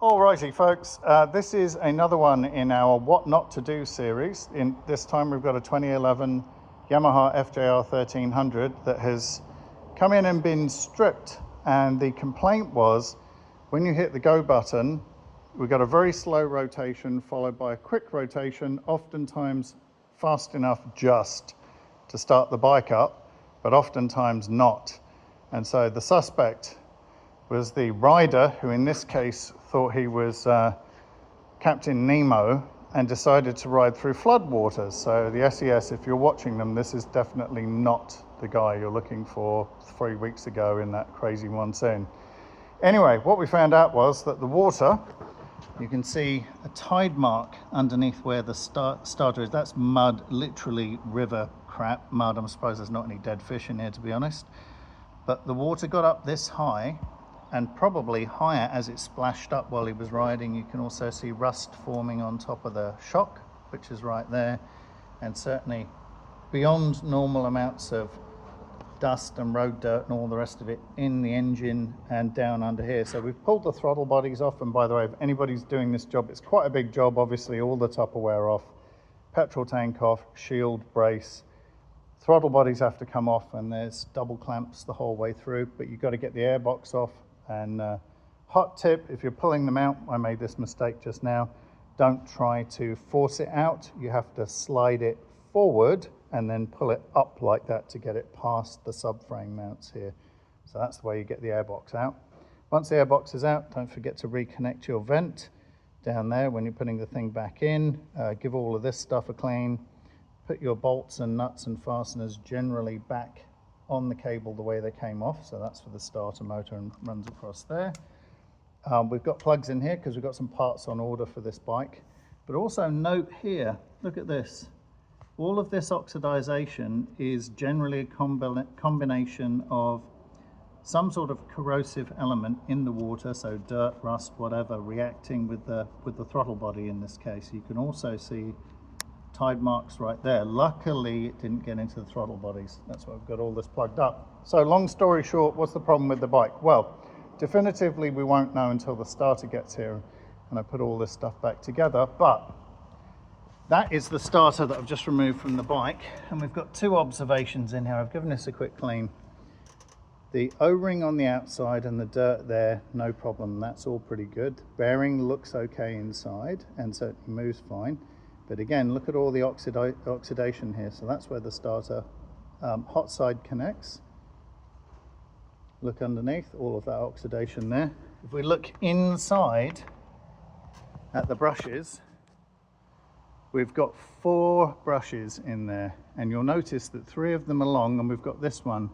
Alrighty folks, this is another one in our What Not to Do series. In this time we've got a 2011 Yamaha FJR1300 that has come in and been stripped, and the complaint was when you hit the go button we got a very slow rotation followed by a quick rotation, oftentimes fast enough just to start the bike up, but oftentimes not. And so the suspect was the rider, who in this case thought he was Captain Nemo and decided to ride through floodwaters. So the SES, if you're watching them, this is definitely not the guy you're looking for 3 weeks ago in that crazy monsoon. Anyway, what we found out was that the water, you can see a tide mark underneath where the starter is. That's mud, literally river crap mud. I'm surprised there's not any dead fish in here, to be honest. But the water got up this high, and probably higher as it splashed up while he was riding. You can also see rust forming on top of the shock, which is right there, and certainly beyond normal amounts of dust and road dirt and all the rest of it in the engine and down under here. So we've pulled the throttle bodies off, and by the way, if anybody's doing this job, it's quite a big job. Obviously all the Tupperware off, petrol tank off, shield, brace, throttle bodies have to come off, and there's double clamps the whole way through, but you've got to get the airbox off. And hot tip, if you're pulling them out, I made this mistake just now, don't try to force it out. You have to slide it forward and then pull it up like that to get it past the subframe mounts here. So that's the way you get the airbox out. Once the airbox is out, don't forget to reconnect your vent down there when you're putting the thing back in. Give all of this stuff a clean. Put your bolts and nuts and fasteners generally back on the cable the way they came off. So that's for the starter motor and runs across there. We've got plugs in here because we've got some parts on order for this bike. But also note here, look at this. All of this oxidization is generally a combination of some sort of corrosive element in the water, so dirt, rust, whatever, reacting with the throttle body in this case. You can also see tide marks right there. Luckily it didn't get into the throttle bodies. That's why we've got all this plugged up. So long story short, what's the problem with the bike? Well, definitively we won't know until the starter gets here and I put all this stuff back together, but that is the starter that I've just removed from the bike, and we've got two observations in here. I've given this a quick clean. The O-ring on the outside and the dirt there, no problem, that's all pretty good. Bearing looks okay inside and certainly moves fine. But again, look at all the oxidation here. So that's where the starter hot side connects. Look underneath, all of that oxidation there. If we look inside at the brushes, we've got 4 brushes in there. And you'll notice that 3 of them are long, and we've got this one,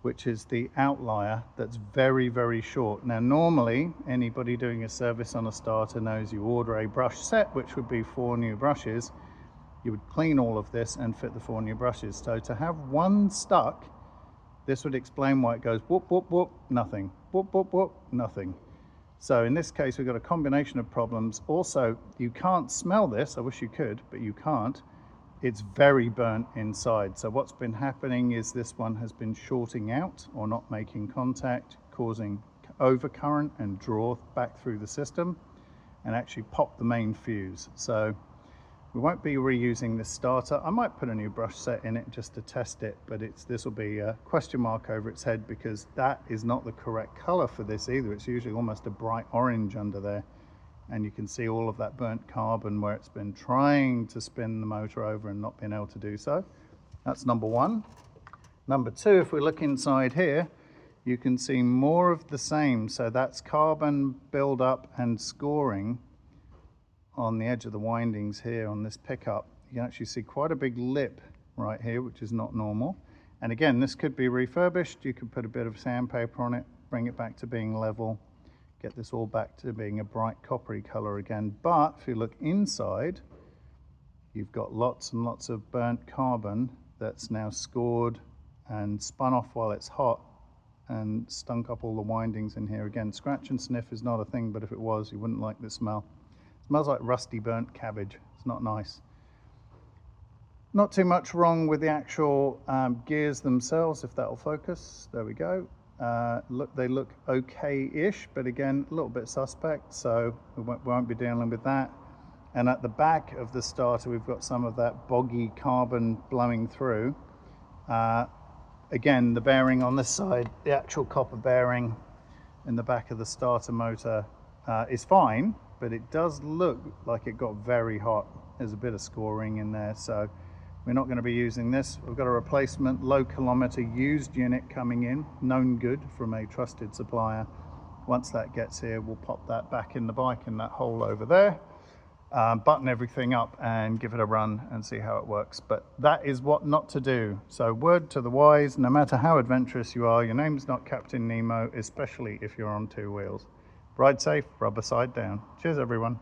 which is the outlier, that's very, very short. Now normally anybody doing a service on a starter knows you order a brush set, which would be 4 new brushes. You would clean all of this and fit the 4 new brushes. So to have one stuck, this would explain why it goes whoop, whoop, whoop, nothing, whoop, whoop, whoop, nothing. So in this case we've got a combination of problems. Also, you can't smell this, I wish you could, but you can't. It's very burnt inside. So what's been happening is this one has been shorting out or not making contact, causing overcurrent and draw back through the system and actually pop the main fuse. So we won't be reusing this starter. I might put a new brush set in it just to test it, but this will be a question mark over its head because that is not the correct color for this either. It's usually almost a bright orange under there. And you can see all of that burnt carbon where it's been trying to spin the motor over and not being able to do so. That's number 1. Number 2, if we look inside here, you can see more of the same. So that's carbon buildup and scoring on the edge of the windings here on this pickup. You can actually see quite a big lip right here, which is not normal. And again, this could be refurbished. You could put a bit of sandpaper on it, bring it back to being level, get this all back to being a bright coppery color again. But if you look inside, you've got lots and lots of burnt carbon that's now scored and spun off while it's hot and stunk up all the windings in here. Again, scratch and sniff is not a thing, but if it was, you wouldn't like the smell. It smells like rusty burnt cabbage. It's not nice. Not too much wrong with the actual gears themselves, if that'll focus. There we go. They look okay-ish, but again, a little bit suspect, so we won't be dealing with that. And at the back of the starter, we've got some of that boggy carbon blowing through. Again, the bearing on this side, the actual copper bearing in the back of the starter motor is fine, but it does look like it got very hot. There's a bit of scoring in there, so we're not going to be using this. We've got a replacement low kilometer used unit coming in, known good from a trusted supplier. Once that gets here, we'll pop that back in the bike in that hole over there, button everything up and give it a run and see how it works. But that is what not to do. So word to the wise, no matter how adventurous you are, your name's not Captain Nemo, especially if you're on two wheels. Ride safe, rubber side down. Cheers everyone.